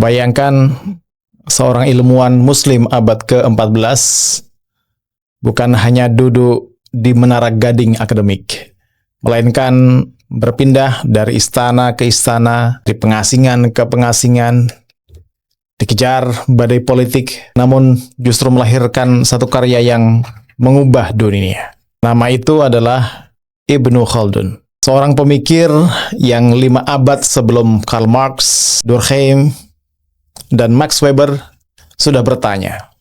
Bayangkan seorang ilmuwan muslim abad ke-14 bukan hanya duduk di menara gading akademik, melainkan berpindah dari istana ke istana, di pengasingan ke pengasingan, dikejar badai politik, namun justru melahirkan satu karya yang mengubah dunia. Nama itu adalah Ibnu Khaldun, seorang pemikir yang 5 abad sebelum Karl Marx, Durkheim, dan Max Weber sudah bertanya,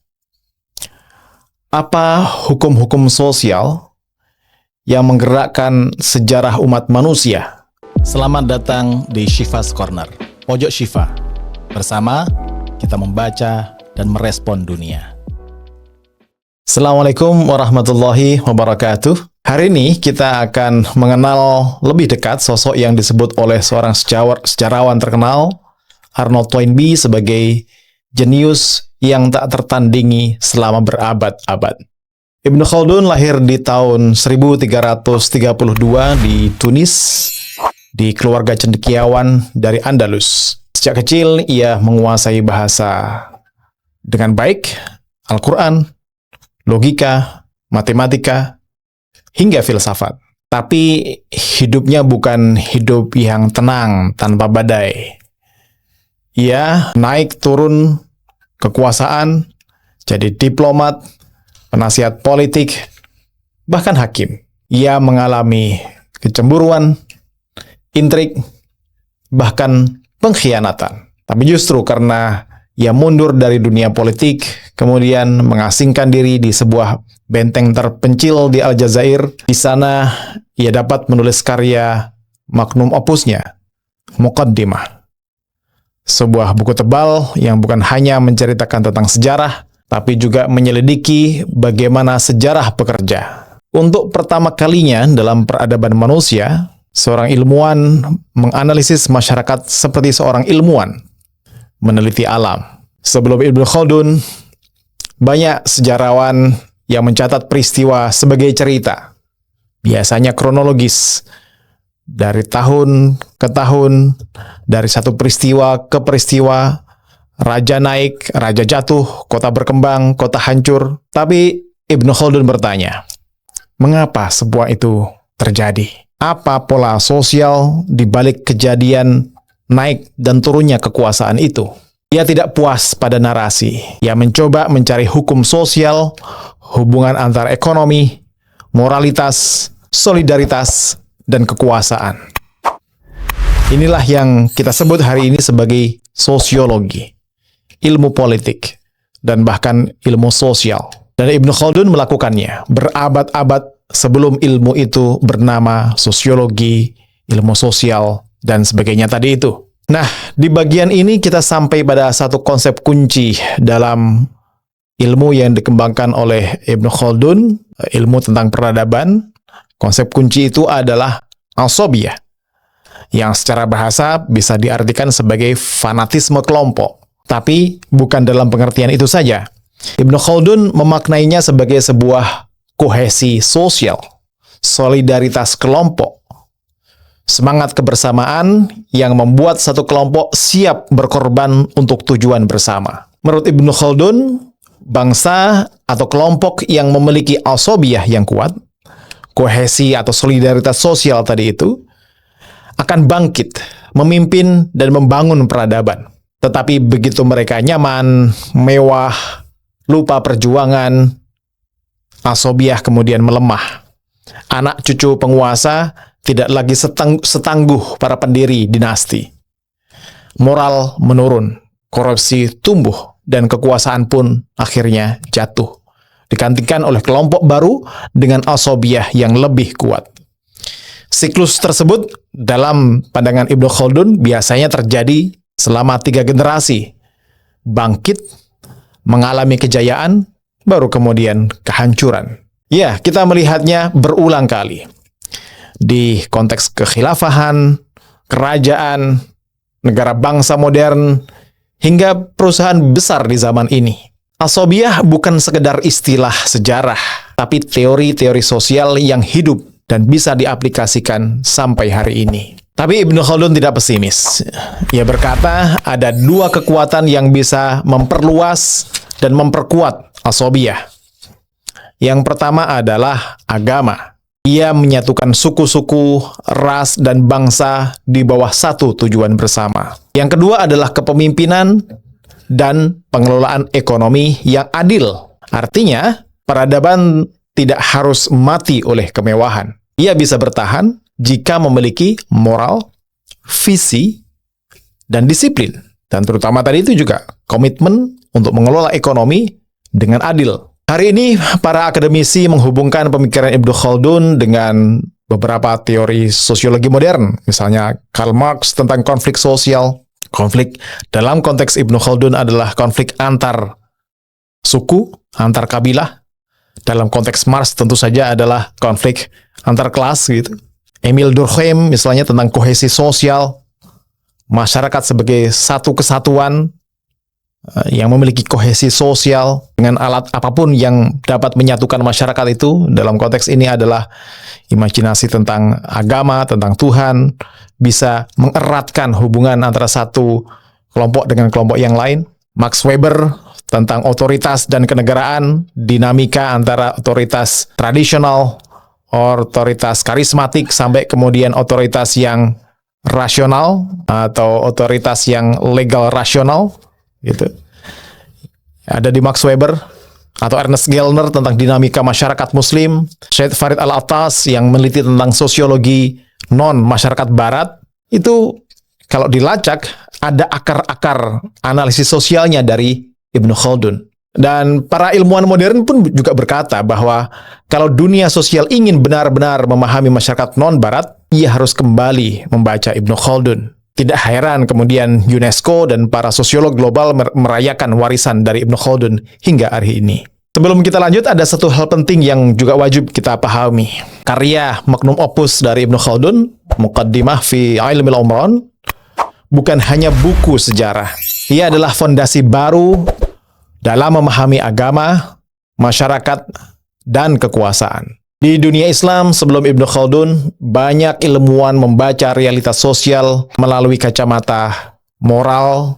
apa hukum-hukum sosial yang menggerakkan sejarah umat manusia? Selamat datang di Syifa's Corner, pojok Syifa. Bersama kita membaca dan merespon dunia. Assalamualaikum warahmatullahi wabarakatuh. Hari ini kita akan mengenal lebih dekat sosok yang disebut oleh seorang sejarawan terkenal, Arnold Toynbee, sebagai jenius yang tak tertandingi selama berabad-abad. Ibnu Khaldun lahir di tahun 1332 di Tunis, di keluarga cendekiawan dari Andalus. Sejak kecil ia menguasai bahasa dengan baik, Al-Quran, logika, matematika, hingga filsafat. Tapi hidupnya bukan hidup yang tenang tanpa badai. Ia naik turun kekuasaan, jadi diplomat, penasihat politik, bahkan hakim. Ia mengalami kecemburuan, intrik, bahkan pengkhianatan. Tapi justru karena ia mundur dari dunia politik, kemudian mengasingkan diri di sebuah benteng terpencil di Aljazair. Di sana ia dapat menulis karya magnum opusnya, Muqaddimah. Sebuah buku tebal yang bukan hanya menceritakan tentang sejarah, tapi juga menyelidiki bagaimana sejarah bekerja. Untuk pertama kalinya dalam peradaban manusia, seorang ilmuwan menganalisis masyarakat seperti seorang ilmuwan meneliti alam. Sebelum Ibnu Khaldun, banyak sejarawan yang mencatat peristiwa sebagai cerita, biasanya kronologis, dari tahun ke tahun, dari satu peristiwa ke peristiwa, raja naik, raja jatuh, kota berkembang, kota hancur. Tapi Ibnu Khaldun bertanya, mengapa sebuah itu terjadi? Apa pola sosial di balik kejadian naik dan turunnya kekuasaan itu? Ia tidak puas pada narasi. Ia mencoba mencari hukum sosial, hubungan antara ekonomi, moralitas, solidaritas, dan kekuasaan. Inilah yang kita sebut hari ini sebagai sosiologi, ilmu politik, dan bahkan ilmu sosial. Dan Ibnu Khaldun melakukannya berabad-abad sebelum ilmu itu bernama sosiologi, ilmu sosial, dan sebagainya tadi itu. Nah, di bagian ini kita sampai pada satu konsep kunci dalam ilmu yang dikembangkan oleh Ibnu Khaldun, ilmu tentang peradaban. Konsep kunci itu adalah al-sobiyah, yang secara bahasa bisa diartikan sebagai fanatisme kelompok. Tapi bukan dalam pengertian itu saja. Ibnu Khaldun memaknainya sebagai sebuah kohesi sosial, solidaritas kelompok, semangat kebersamaan yang membuat satu kelompok siap berkorban untuk tujuan bersama. Menurut Ibnu Khaldun, bangsa atau kelompok yang memiliki al-sobiyah yang kuat, kohesi atau solidaritas sosial tadi itu, akan bangkit, memimpin dan membangun peradaban. Tetapi begitu mereka nyaman, mewah, lupa perjuangan, al-sobiyah kemudian melemah. Anak cucu penguasa tidak lagi setangguh para pendiri dinasti. Moral menurun, korupsi tumbuh, dan kekuasaan pun akhirnya jatuh, digantikan oleh kelompok baru dengan al-sobiyah yang lebih kuat. Siklus tersebut dalam pandangan Ibnu Khaldun biasanya terjadi selama 3 generasi. Bangkit, mengalami kejayaan, baru kemudian kehancuran. Ya, kita melihatnya berulang kali. Di konteks kekhilafahan, kerajaan, negara bangsa modern, hingga perusahaan besar di zaman ini. Al-sobiyah bukan sekedar istilah sejarah, tapi teori-teori sosial yang hidup dan bisa diaplikasikan sampai hari ini. Tapi Ibnu Khaldun tidak pesimis. Ia berkata ada dua kekuatan yang bisa memperluas dan memperkuat asobiyah. Yang pertama adalah agama. Ia menyatukan suku-suku, ras, dan bangsa di bawah satu tujuan bersama. Yang kedua adalah kepemimpinan dan pengelolaan ekonomi yang adil. Artinya, peradaban tidak harus mati oleh kemewahan. Ia bisa bertahan jika memiliki moral, visi, dan disiplin. Dan terutama tadi itu juga komitmen untuk mengelola ekonomi dengan adil. Hari ini, para akademisi menghubungkan pemikiran Ibnu Khaldun dengan beberapa teori sosiologi modern. Misalnya Karl Marx tentang konflik sosial. Konflik dalam konteks Ibnu Khaldun adalah konflik antar suku, antar kabilah. Dalam konteks Marx tentu saja adalah konflik antar kelas gitu. Emil Durkheim misalnya tentang kohesi sosial, masyarakat sebagai satu kesatuan yang memiliki kohesi sosial dengan alat apapun yang dapat menyatukan masyarakat itu. Dalam konteks ini adalah imajinasi tentang agama, tentang Tuhan, bisa mengeratkan hubungan antara satu kelompok dengan kelompok yang lain. Max Weber tentang otoritas dan kenegaraan, dinamika antara otoritas tradisional, otoritas karismatik, sampai kemudian otoritas yang rasional atau otoritas yang legal rasional gitu. Ada di Max Weber. Atau Ernest Gellner tentang dinamika masyarakat muslim, Syed Farid Al-Attas yang meneliti tentang sosiologi non-masyarakat barat. Itu kalau dilacak ada akar-akar analisis sosialnya dari Ibnu Khaldun. Dan para ilmuwan modern pun juga berkata bahwa kalau dunia sosial ingin benar-benar memahami masyarakat non-barat, ia harus kembali membaca Ibnu Khaldun. Tidak heran kemudian UNESCO dan para sosiolog global merayakan warisan dari Ibnu Khaldun hingga hari ini. Sebelum kita lanjut, ada satu hal penting yang juga wajib kita pahami. Karya magnum opus dari Ibnu Khaldun, Muqaddimah fi Ilmil Umran, bukan hanya buku sejarah. Ia adalah fondasi baru dalam memahami agama, masyarakat, dan kekuasaan. Di dunia Islam sebelum Ibnu Khaldun, banyak ilmuwan membaca realitas sosial melalui kacamata moral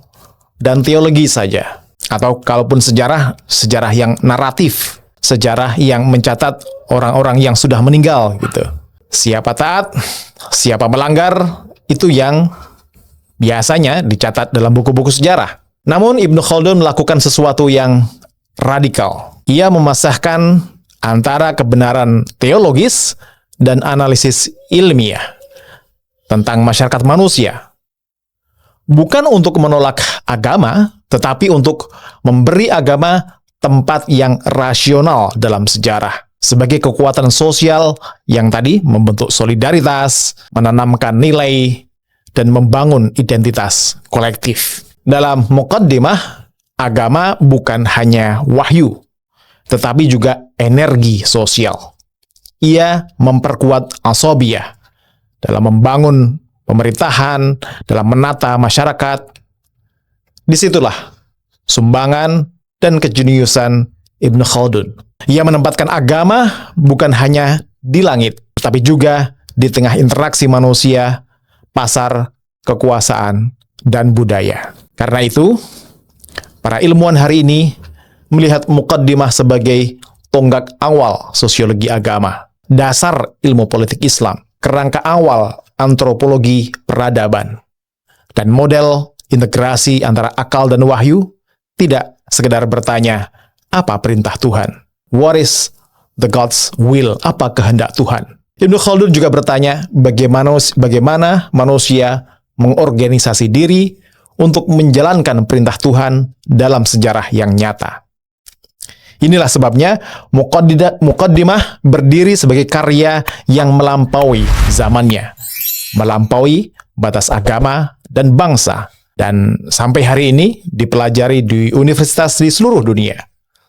dan teologi saja. Atau kalaupun sejarah yang naratif, sejarah yang mencatat orang-orang yang sudah meninggal gitu. Siapa taat, siapa melanggar, itu yang biasanya dicatat dalam buku-buku sejarah. Namun Ibnu Khaldun melakukan sesuatu yang radikal. Ia memasahkan antara kebenaran teologis dan analisis ilmiah tentang masyarakat manusia. Bukan untuk menolak agama, tetapi untuk memberi agama tempat yang rasional dalam sejarah. Sebagai kekuatan sosial yang tadi membentuk solidaritas, menanamkan nilai, dan membangun identitas kolektif. Dalam Muqaddimah, agama bukan hanya wahyu, tetapi juga energi sosial. Ia memperkuat asobiyah dalam membangun pemerintahan, dalam menata masyarakat. Disitulah sumbangan dan kejeniusan Ibnu Khaldun. Ia menempatkan agama bukan hanya di langit, tetapi juga di tengah interaksi manusia, pasar, kekuasaan, dan budaya. Karena itu, para ilmuwan hari ini melihat Muqaddimah sebagai tonggak awal sosiologi agama, dasar ilmu politik Islam, kerangka awal antropologi peradaban, dan model integrasi antara akal dan wahyu. Tidak sekedar bertanya, apa perintah Tuhan? What is the God's will? Apa kehendak Tuhan? Ibnu Khaldun juga bertanya, bagaimana manusia mengorganisasi diri untuk menjalankan perintah Tuhan dalam sejarah yang nyata. Inilah sebabnya Muqaddimah berdiri sebagai karya yang melampaui zamannya, melampaui batas agama dan bangsa, dan sampai hari ini dipelajari di universitas di seluruh dunia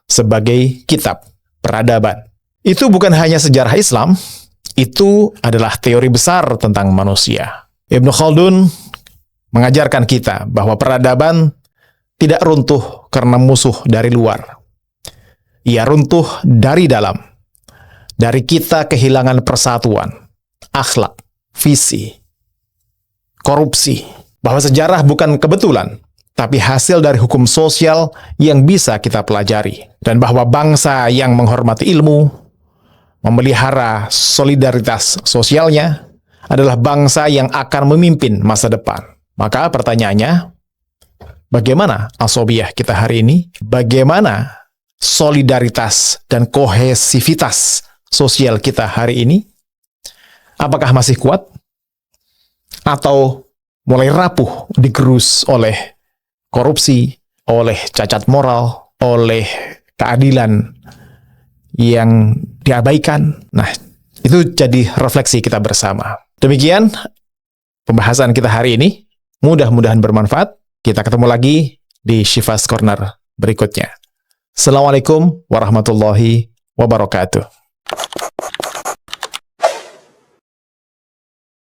sebagai kitab peradaban. Itu bukan hanya sejarah Islam, itu adalah teori besar tentang manusia. Ibnu Khaldun mengajarkan kita bahwa peradaban tidak runtuh karena musuh dari luar. Ia runtuh dari dalam. Dari kita kehilangan persatuan, akhlak, visi, korupsi. Bahwa sejarah bukan kebetulan, tapi hasil dari hukum sosial yang bisa kita pelajari. Dan bahwa bangsa yang menghormati ilmu, memelihara solidaritas sosialnya, adalah bangsa yang akan memimpin masa depan. Maka pertanyaannya, bagaimana asobiyah kita hari ini? Bagaimana solidaritas dan kohesivitas sosial kita hari ini? Apakah masih kuat? Atau mulai rapuh, digerus oleh korupsi, oleh cacat moral, oleh keadilan yang diabaikan? Nah, itu jadi refleksi kita bersama. Demikian pembahasan kita hari ini. Mudah-mudahan bermanfaat. Kita ketemu lagi di Syifa's Corner berikutnya. Assalamualaikum warahmatullahi wabarakatuh.